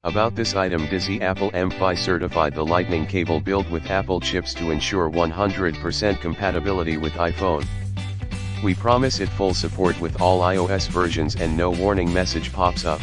About this item: Dizzy Apple MFi Certified, the lightning cable built with Apple chips to ensure 100% compatibility with iPhone. We promise it full support with all iOS versions and no warning message pops up.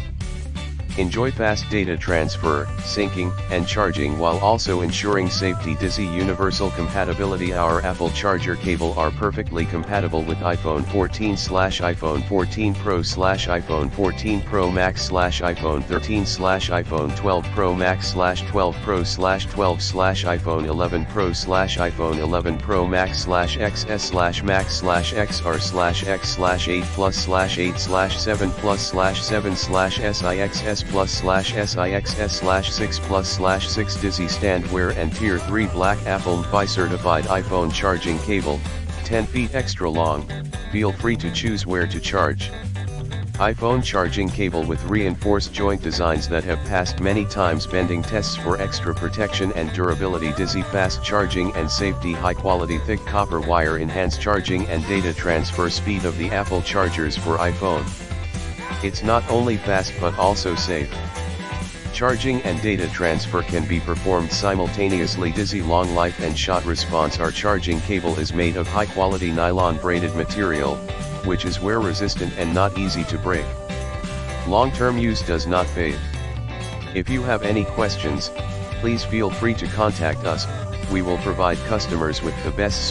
Enjoy fast data transfer, syncing, and charging while also ensuring safety. Dizzy universal compatibility. Our Apple charger cable are perfectly compatible with iPhone 14/iPhone 14 Pro/iPhone 14 Pro Max/iPhone 13/iPhone 12 Pro Max/12 Pro/12/iPhone 11 Pro/iPhone 11 Pro Max/XS/Max/XR/X/8 Plus/8/7 Plus/7/SIXS Plus/SIXS/6 Plus/6 Dizzy standwear and Tier 3 Black Apple MFi Certified iPhone charging cable, 10 feet extra long. Feel free to choose where to charge. iPhone charging cable with reinforced joint designs that have passed many times bending tests for extra protection and durability. Dizzy fast charging and safety. High quality thick copper wire enhance charging and data transfer speed of the Apple chargers for iPhone. It's not only fast but also safe. Charging and data transfer can be performed simultaneously. Dizzy long life and shot response. Our charging cable is made of high quality nylon braided material, which is wear resistant and not easy to break. Long-term use does not fade. If you have any questions, please feel free to contact us. We will provide customers with the best